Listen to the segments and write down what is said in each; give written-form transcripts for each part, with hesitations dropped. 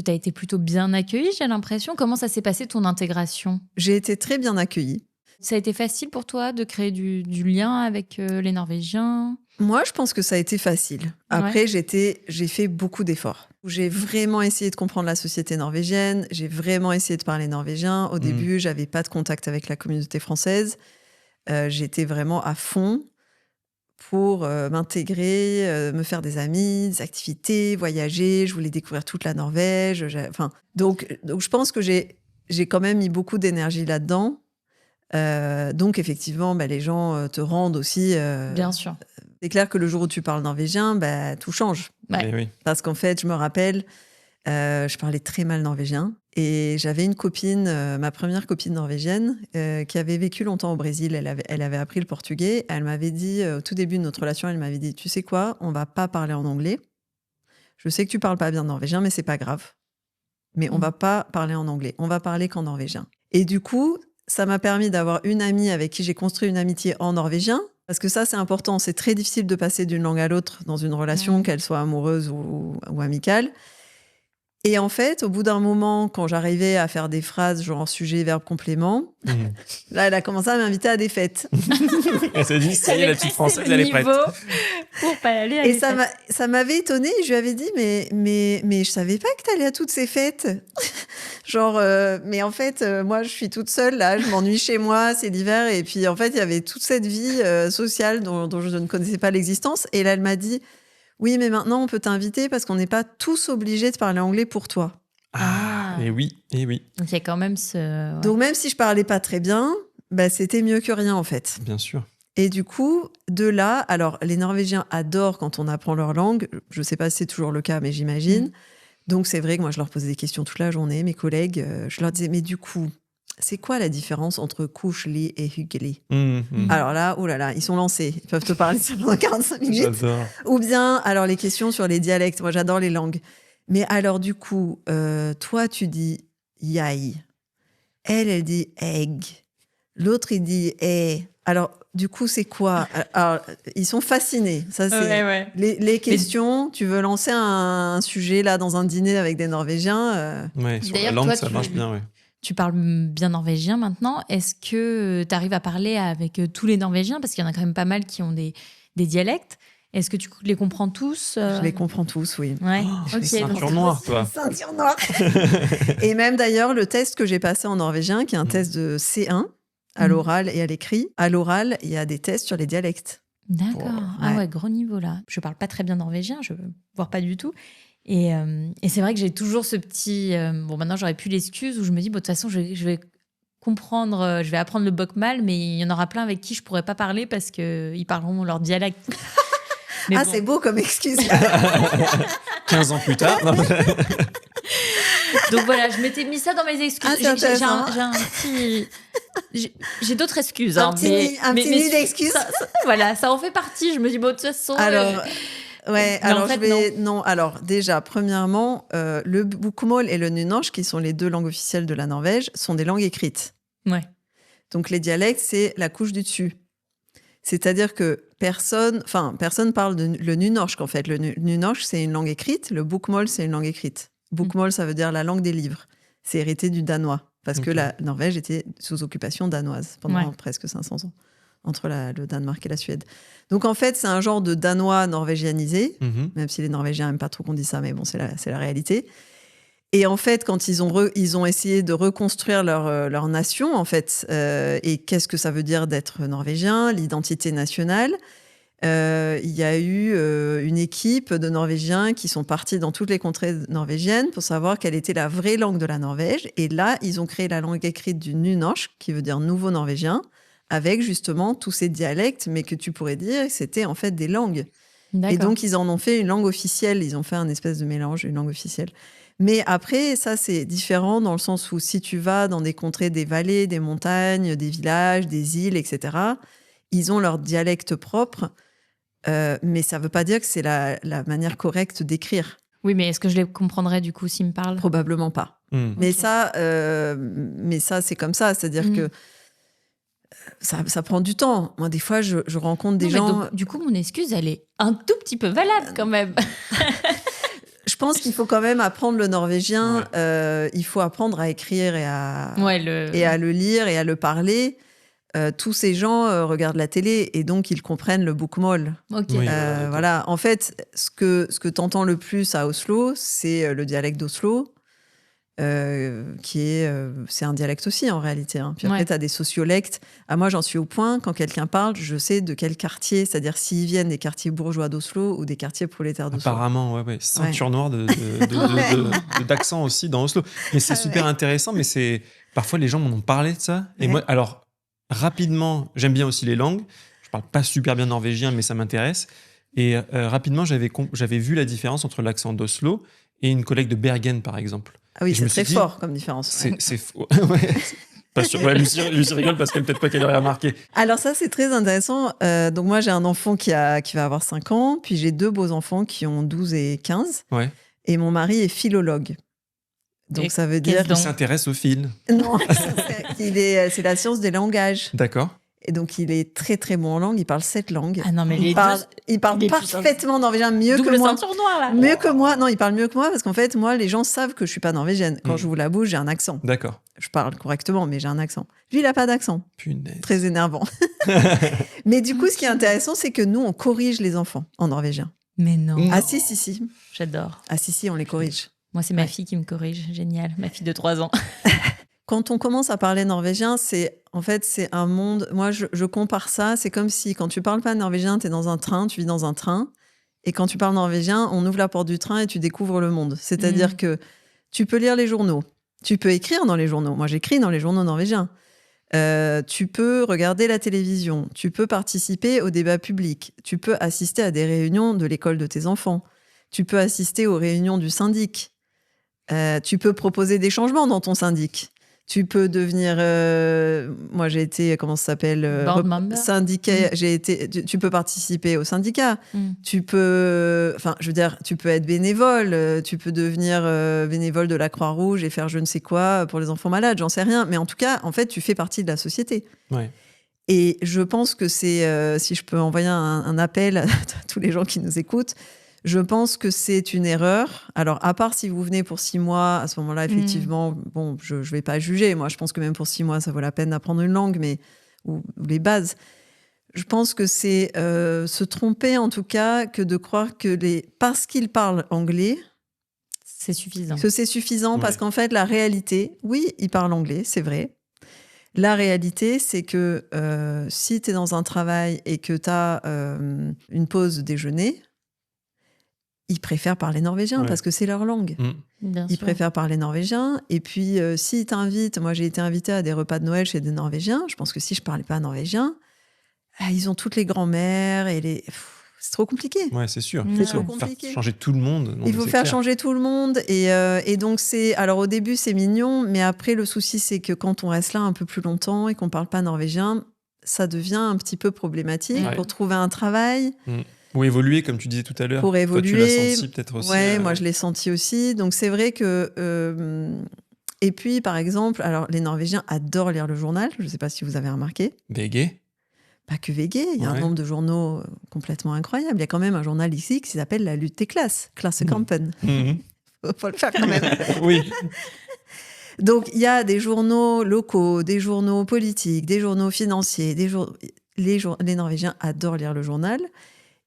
Tu as été plutôt bien accueillie, j'ai l'impression. Comment ça s'est passé ton intégration ? J'ai été très bien accueillie. Ça a été facile pour toi de créer du lien avec les Norvégiens ? Moi, je pense que ça a été facile. Après, j'ai fait beaucoup d'efforts. J'ai vraiment essayé de comprendre la société norvégienne. J'ai vraiment essayé de parler norvégien. Au début, j'avais pas de contact avec la communauté française. J'étais vraiment à fond pour m'intégrer, me faire des amis, des activités, voyager. Je voulais découvrir toute la Norvège. Donc, je pense que j'ai quand même mis beaucoup d'énergie là-dedans. Donc, effectivement, les gens te rendent aussi... Bien sûr. C'est clair que le jour où tu parles norvégien, tout change. Ouais. Oui. Parce qu'en fait, je me rappelle, je parlais très mal norvégien. Et j'avais une copine, ma première copine norvégienne, qui avait vécu longtemps au Brésil. Elle avait appris le portugais. Elle m'avait dit, au tout début de notre relation, elle m'avait dit, tu sais quoi, on va pas parler en anglais. Je sais que tu parles pas bien norvégien, mais c'est pas grave. Mais on va pas parler en anglais. On va parler qu'en norvégien. Et du coup, ça m'a permis d'avoir une amie avec qui j'ai construit une amitié en norvégien. Parce que ça, c'est important. C'est très difficile de passer d'une langue à l'autre dans une relation, qu'elle soit amoureuse ou amicale. Et en fait, au bout d'un moment, quand j'arrivais à faire des phrases genre sujet, verbe, complément, là, elle a commencé à m'inviter à des fêtes. Elle s'est dit, ça y est, la petite française, elle est prête. Pour pas aller à Et des fêtes. ça m'avait étonnée. Je lui avais dit, mais je savais pas que t'allais à toutes ces fêtes. Mais en fait, moi, je suis toute seule, là, je m'ennuie chez moi, c'est l'hiver. Et puis, en fait, il y avait toute cette vie sociale dont je ne connaissais pas l'existence. Et là, elle m'a dit, oui, mais maintenant, on peut t'inviter parce qu'on n'est pas tous obligés de parler anglais pour toi. Et oui. Donc, il y a quand même ce... Ouais. Donc, même si je parlais pas très bien, c'était mieux que rien, en fait. Bien sûr. Et du coup, de là, alors, les Norvégiens adorent quand on apprend leur langue. Je sais pas si c'est toujours le cas, mais j'imagine. Donc, c'est vrai que moi, je leur posais des questions toute la journée. Mes collègues, je leur disais, mais du coup, c'est quoi la différence entre kusli et hyggelig ? Alors là, oh là là, ils sont lancés. Ils peuvent te parler pendant 45 minutes. J'adore. Ou bien, alors, les questions sur les dialectes. Moi, j'adore les langues. Mais alors, du coup, toi, tu dis yai. Elle dit egg. L'autre, il dit eh. Alors, du coup, c'est quoi ? Alors, ils sont fascinés. Ça, c'est les questions. Tu veux lancer un sujet là dans un dîner avec des Norvégiens Ouais, sur D'ailleurs, la langue, toi, ça marche bien, ouais. Tu parles bien norvégien maintenant. Est-ce que tu arrives à parler avec tous les Norvégiens ? Parce qu'il y en a quand même pas mal qui ont des dialectes. Est-ce que tu les comprends tous ? Je les comprends tous, oui. Ouais. Ok. Ceinture noire, toi. Ceinture noire. Et même d'ailleurs, le test que j'ai passé en norvégien, qui est un test de C1, à l'oral et à l'écrit. À l'oral, il y a des tests sur les dialectes. D'accord. Ah ouais, gros niveau là. Je parle pas très bien norvégien, voire pas du tout. Et c'est vrai que j'ai toujours ce petit... bon, maintenant, j'aurais plus l'excuse où je me dis, bon, de toute façon, je vais comprendre, je vais apprendre le bokmal, mais il y en aura plein avec qui je pourrais pas parler parce qu'ils parleront leur dialecte. Mais c'est beau comme excuse. 15 ans plus tard. Donc voilà, je m'étais mis ça dans mes excuses. C'est intéressant. J'ai d'autres excuses. Un petit nid d'excuses. Voilà, ça en fait partie. Je me dis, bon, de toute façon... Alors... Ouais, alors en fait, je vais... Non, alors déjà, premièrement, le bokmål et le nynorsk, qui sont les deux langues officielles de la Norvège, sont des langues écrites. Ouais. Donc les dialectes, c'est la couche du dessus. C'est-à-dire que personne parle le nynorsk, en fait. Le nynorsk, c'est une langue écrite. Le bokmål, c'est une langue écrite. Bokmål, ça veut dire la langue des livres. C'est hérité du danois, parce que la Norvège était sous occupation danoise pendant presque 500 ans, entre le Danemark et la Suède. Donc, en fait, c'est un genre de danois norvégianisé, même si les Norvégiens n'aiment pas trop qu'on dise ça, mais bon, c'est la réalité. Et en fait, quand ils ont essayé de reconstruire leur nation, en fait, et qu'est-ce que ça veut dire d'être norvégien, l'identité nationale, il y a eu une équipe de Norvégiens qui sont partis dans toutes les contrées norvégiennes pour savoir quelle était la vraie langue de la Norvège. Et là, ils ont créé la langue écrite du nynorsk, qui veut dire nouveau norvégien, avec justement tous ces dialectes, mais que tu pourrais dire que c'était en fait des langues. D'accord. Et donc, ils en ont fait une langue officielle. Ils ont fait un espèce de mélange, une langue officielle. Mais après, ça, c'est différent dans le sens où si tu vas dans des contrées, des vallées, des montagnes, des villages, des îles, etc., ils ont leur dialecte propre, mais ça ne veut pas dire que c'est la manière correcte d'écrire. Oui, mais est-ce que je les comprendrais du coup s'ils me parlent ? Probablement pas. Mais ça, c'est comme ça. C'est-à-dire que ça prend du temps. Moi, des fois, je rencontre des gens... Donc, du coup, mon excuse, elle est un tout petit peu valable quand même. Je pense qu'il faut quand même apprendre le norvégien. Il faut apprendre à écrire et à le lire et à le parler. Tous ces gens regardent la télé et donc ils comprennent le bokmål. Ok. Voilà. En fait, ce que tu entends le plus à Oslo, c'est le dialecte d'Oslo, c'est un dialecte aussi en réalité. Hein. Puis après, tu as des sociolectes. Moi, j'en suis au point, quand quelqu'un parle, je sais de quel quartier, c'est-à-dire s'ils viennent des quartiers bourgeois d'Oslo ou des quartiers prolétaires d'Oslo. Apparemment, ouais. Ceinture noire d'accent aussi dans Oslo. Mais c'est super intéressant, mais parfois les gens m'en ont parlé de ça. Et moi, alors, rapidement, j'aime bien aussi les langues. Je parle pas super bien norvégien, mais ça m'intéresse. Et rapidement, j'avais vu la différence entre l'accent d'Oslo et une collègue de Bergen, par exemple. Ah oui, c'est très fort comme différence. C'est faux. Ouais. Pas sûr. Ouais, Lucie rigole parce qu'elle peut-être pas qu'elle aurait remarqué. Alors ça, c'est très intéressant. Donc moi, j'ai un enfant qui va avoir 5 ans, puis j'ai 2 beaux enfants qui ont 12 et 15. Ouais. Et mon mari est philologue. Donc ça veut dire qu'il s'intéresse aux fils. Non, c'est la science des langages. D'accord. Et donc, il est très, très bon en langue. Il parle 7 langues. Ah non, mais il parle parfaitement norvégien, mieux double que moi. Ceinture noire, là. Mieux que moi. Non, il parle mieux que moi parce qu'en fait, moi, les gens savent que je suis pas norvégienne. Quand j'ouvre la bouche, j'ai un accent. D'accord. Je parle correctement, mais j'ai un accent. Lui, il a pas d'accent. Punaise. Très énervant. Mais du coup, ce qui est intéressant, c'est que nous, on corrige les enfants en norvégien. Mais non. Ah si. J'adore. Ah si, on les corrige. Moi, c'est ma fille qui me corrige. Génial. Ma fille de 3 ans. Quand on commence à parler norvégien, c'est un monde. Moi, je compare ça. C'est comme si quand tu parles pas norvégien, tu es dans un train, tu vis dans un train. Et quand tu parles norvégien, on ouvre la porte du train et tu découvres le monde. C'est-à-dire que tu peux lire les journaux. Tu peux écrire dans les journaux. Moi, j'écris dans les journaux norvégiens. Tu peux regarder la télévision. Tu peux participer au débat public. Tu peux assister à des réunions de l'école de tes enfants. Tu peux assister aux réunions du syndic. Tu peux proposer des changements dans ton syndic. Tu peux devenir... moi, j'ai été... Comment ça s'appelle syndicat. Tu peux participer au syndicat. Tu peux... Enfin, je veux dire, tu peux être bénévole. Tu peux devenir bénévole de la Croix-Rouge et faire je ne sais quoi pour les enfants malades. J'en sais rien. Mais en tout cas, en fait, tu fais partie de la société. Ouais. Et je pense que c'est... si je peux envoyer un appel à tous les gens qui nous écoutent, je pense que c'est une erreur. Alors, à part si vous venez pour 6 mois, à ce moment-là, effectivement, bon, je ne vais pas juger. Moi, je pense que même pour 6 mois, ça vaut la peine d'apprendre une langue, ou les bases. Je pense que c'est se tromper, en tout cas, que de croire que parce qu'ils parlent anglais, c'est suffisant. Que c'est suffisant, parce qu'en fait, la réalité, oui, ils parlent anglais, c'est vrai. La réalité, c'est que si tu es dans un travail et que tu as une pause déjeuner, ils préfèrent parler norvégien parce que c'est leur langue. Ils préfèrent parler norvégien. Et puis, s'ils t'invitent... Moi, j'ai été invitée à des repas de Noël chez des Norvégiens. Je pense que si je ne parlais pas norvégien, ils ont toutes les grand-mères et c'est trop compliqué. Ouais, c'est sûr. C'est trop compliqué. Faire changer tout le monde. Il faut faire changer tout le monde. Et donc, alors, au début, c'est mignon. Mais après, le souci, c'est que quand on reste là un peu plus longtemps et qu'on ne parle pas norvégien, ça devient un petit peu problématique pour trouver un travail. Pour évoluer, comme tu disais tout à l'heure. Pour évoluer. Toi, tu l'as senti peut-être aussi. Ouais, moi, je l'ai senti aussi. Donc, c'est vrai que... Et puis, par exemple, alors, les Norvégiens adorent lire le journal. Je ne sais pas si vous avez remarqué. VG. Pas que VG. Il y a un nombre de journaux complètement incroyable. Il y a quand même un journal ici qui s'appelle La lutte des classes. Klassekampen. Faut le faire quand même. Oui. Donc, il y a des journaux locaux, des journaux politiques, des journaux financiers. Les Norvégiens adorent lire le journal.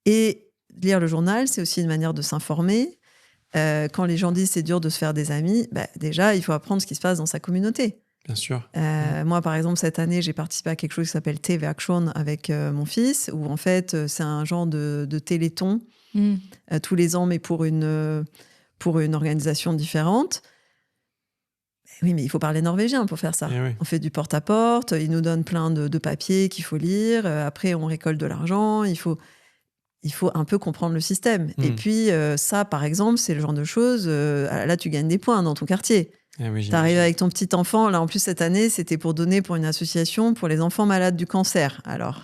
Et lire le journal, c'est aussi une manière de s'informer. Quand les gens disent c'est dur de se faire des amis, déjà, il faut apprendre ce qui se passe dans sa communauté. Bien sûr. Moi, par exemple, cette année, j'ai participé à quelque chose qui s'appelle TV Action avec mon fils, où en fait, c'est un genre de téléthon tous les ans, mais pour une organisation différente. Oui, mais il faut parler norvégien pour faire ça. Oui. On fait du porte-à-porte, ils nous donnent plein de papiers qu'il faut lire. Après, on récolte de l'argent. Il faut un peu comprendre le système. Et puis, ça, par exemple, c'est le genre de choses... là, tu gagnes des points dans ton quartier. Tu arrives avec ton petit enfant. Là, en plus, cette année, c'était pour donner pour une association pour les enfants malades du cancer. Alors,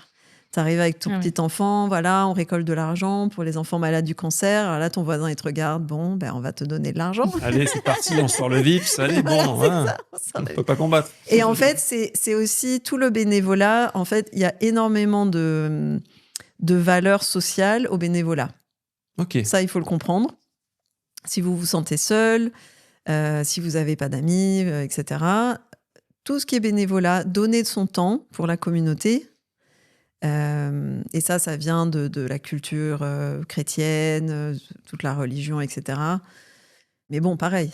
tu arrives avec ton petit enfant. Voilà, on récolte de l'argent pour les enfants malades du cancer. Alors là, ton voisin, il te regarde. Bon, on va te donner de l'argent. Allez, c'est parti, on sort le VIPS. Allez, bon, on ne peut pas combattre. Et en fait, c'est aussi tout le bénévolat. En fait, il y a énormément de valeurs sociales au bénévolat. Ok. Ça, il faut le comprendre. Si vous vous sentez seul, si vous n'avez pas d'amis, etc. Tout ce qui est bénévolat, donner de son temps pour la communauté. Et ça vient de la culture chrétienne, toute la religion, etc. Mais bon, pareil,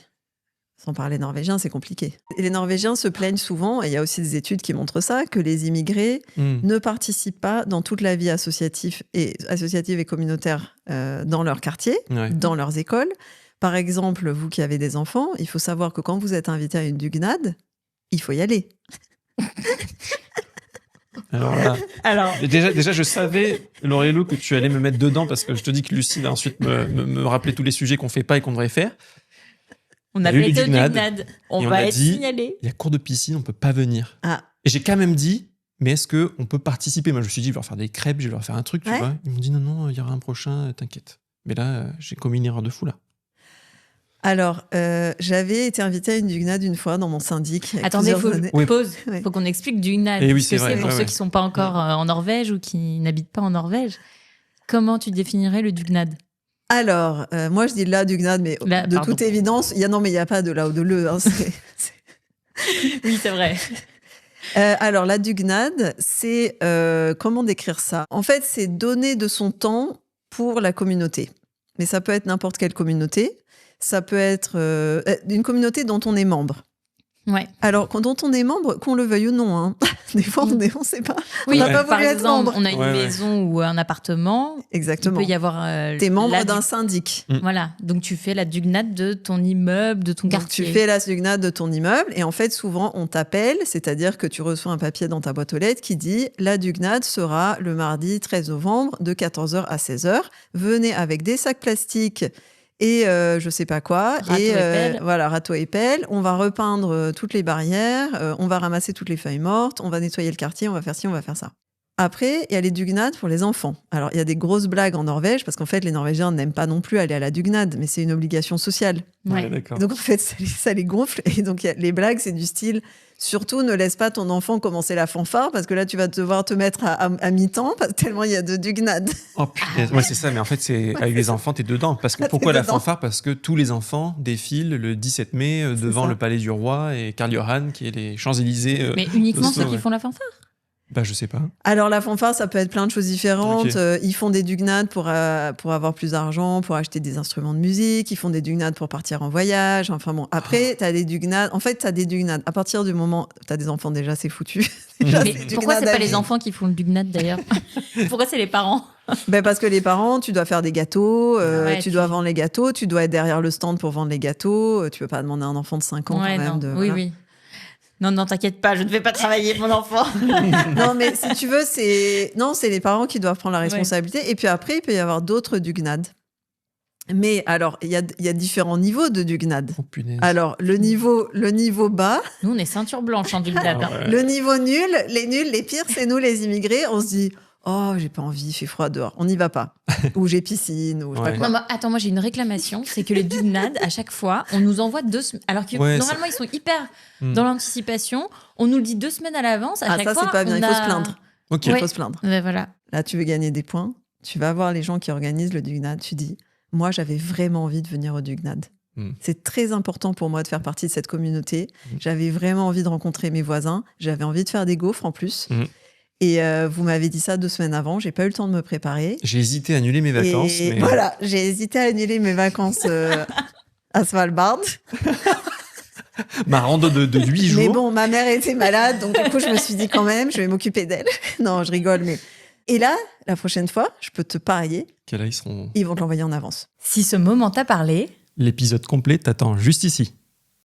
sans parler norvégien, c'est compliqué. Et les Norvégiens se plaignent souvent, et il y a aussi des études qui montrent ça, que les immigrés ne participent pas dans toute la vie associative et communautaire dans leur quartier, dans leurs écoles. Par exemple, vous qui avez des enfants, il faut savoir que quand vous êtes invité à une dugnad, il faut y aller. Alors là, déjà, je savais, Laurelou, que tu allais me mettre dedans parce que je te dis que Lucie va ensuite me rappeler tous les sujets qu'on fait pas et qu'on devrait faire. On a fait deux dugnades. On va être signalé. Il y a cours de piscine, on peut pas venir. Et j'ai quand même dit, mais est-ce qu'on peut participer ? Moi, je me suis dit, je vais leur faire des crêpes, je vais leur faire un truc, tu vois. Ils m'ont dit, non, il y aura un prochain, t'inquiète. Mais là, j'ai commis une erreur de fou, là. Alors, j'avais été invitée à une dugnad une fois dans mon syndic. Attendez, pause. Il faut qu'on explique dugnad. Et oui, c'est vrai. Pour ceux qui ne sont pas encore en Norvège ou qui n'habitent pas en Norvège. Comment tu définirais le dugnad ? Alors, moi, je dis la dugnad, mais toute évidence, il n'y a pas de là ou de le. Hein, Oui, c'est vrai. Alors, la dugnad, c'est... comment décrire ça ? En fait, c'est donner de son temps pour la communauté. Mais ça peut être n'importe quelle communauté. Ça peut être une communauté dont on est membre. Ouais. Alors, dont on est membre, qu'on le veuille ou non. Hein. Des fois, on ne sait pas. Oui, on n'a pas voulu être membre. On a une maison ou un appartement. Exactement. Il peut y avoir... T'es membre d'un syndic. Voilà. Donc, tu fais la dugnad de ton immeuble, de ton quartier. Tu fais la dugnad de ton immeuble. Et en fait, souvent, on t'appelle. C'est-à-dire que tu reçois un papier dans ta boîte aux lettres qui dit « La dugnad sera le mardi 13 novembre de 14h à 16h. Venez avec des sacs plastiques et je sais pas quoi. Râteau et pelle. On va repeindre toutes les barrières, on va ramasser toutes les feuilles mortes, on va nettoyer le quartier, on va faire ci, on va faire ça. Après, il y a les dugnads pour les enfants. Alors, il y a des grosses blagues en Norvège, parce qu'en fait, les Norvégiens n'aiment pas non plus aller à la dugnad, mais c'est une obligation sociale. Ouais. D'accord. Donc, en fait, ça les gonfle. Et donc, les blagues, c'est du style... Surtout, ne laisse pas ton enfant commencer la fanfare, parce que là, tu vas devoir te mettre à mi-temps, tellement il y a de dugnad. Oh putain, ouais, c'est ça, mais en fait, avec les enfants, t'es dedans. Parce que, pourquoi la fanfare ? Parce que tous les enfants défilent le 17 mai devant le Palais du Roi et Karl Johan, qui est les Champs-Élysées. Mais uniquement ceux qui font la fanfare ? Bah, je sais pas. Alors, la fanfare, ça peut être plein de choses différentes. Okay. Ils font des dugnades pour avoir plus d'argent, pour acheter des instruments de musique. Ils font des dugnades pour partir en voyage. Enfin bon, après, t'as des dugnades. En fait, t'as des dugnades. À partir du moment où t'as des enfants, déjà, c'est foutu. Mais pourquoi c'est pas les enfants qui font le dugnad, d'ailleurs ? Pourquoi c'est les parents ? Parce que les parents, tu dois faire des gâteaux, tu dois vendre les gâteaux, tu dois être derrière le stand pour vendre les gâteaux. Tu peux pas demander à un enfant de 5 ans quand même. Oui. Non, t'inquiète pas, je ne vais pas travailler, mon enfant. Non, mais si tu veux, c'est les parents qui doivent prendre la responsabilité. Ouais. Et puis après, il peut y avoir d'autres dugnades. Mais alors, il y a différents niveaux de dugnades. Oh, punaise. Alors, le niveau bas... Nous, on est ceinture blanche en dugnade. Ouais. Le niveau nul, les pires, c'est nous, les immigrés. On se dit... Oh, j'ai pas envie, il fait froid dehors. On n'y va pas. Ou j'ai piscine, ou je sais pas quoi. Non, attends, moi j'ai une réclamation, c'est que les dugnades, à chaque fois, on nous envoie 2 semaines. Alors que normalement, ils sont hyper dans l'anticipation. On nous le dit 2 semaines à l'avance. À chaque fois, c'est pas bien, il faut se plaindre. Ok. Il faut se plaindre. Ouais, voilà. Là, tu veux gagner des points. Tu vas voir les gens qui organisent le dugnad. Tu dis, moi, j'avais vraiment envie de venir au dugnad. C'est très important pour moi de faire partie de cette communauté. J'avais vraiment envie de rencontrer mes voisins. J'avais envie de faire des gaufres en plus. Et vous m'avez dit ça 2 semaines avant, j'ai pas eu le temps de me préparer. J'ai hésité à annuler mes vacances. Et voilà, j'ai hésité à annuler mes vacances à Svalbard. Ma rando de 8 jours. Mais bon, ma mère était malade, donc du coup, je me suis dit quand même, je vais m'occuper d'elle. Non, je rigole, mais... Et là, la prochaine fois, je peux te parier, ils vont te l'envoyer en avance. Si ce moment t'a parlé... L'épisode complet t'attend juste ici.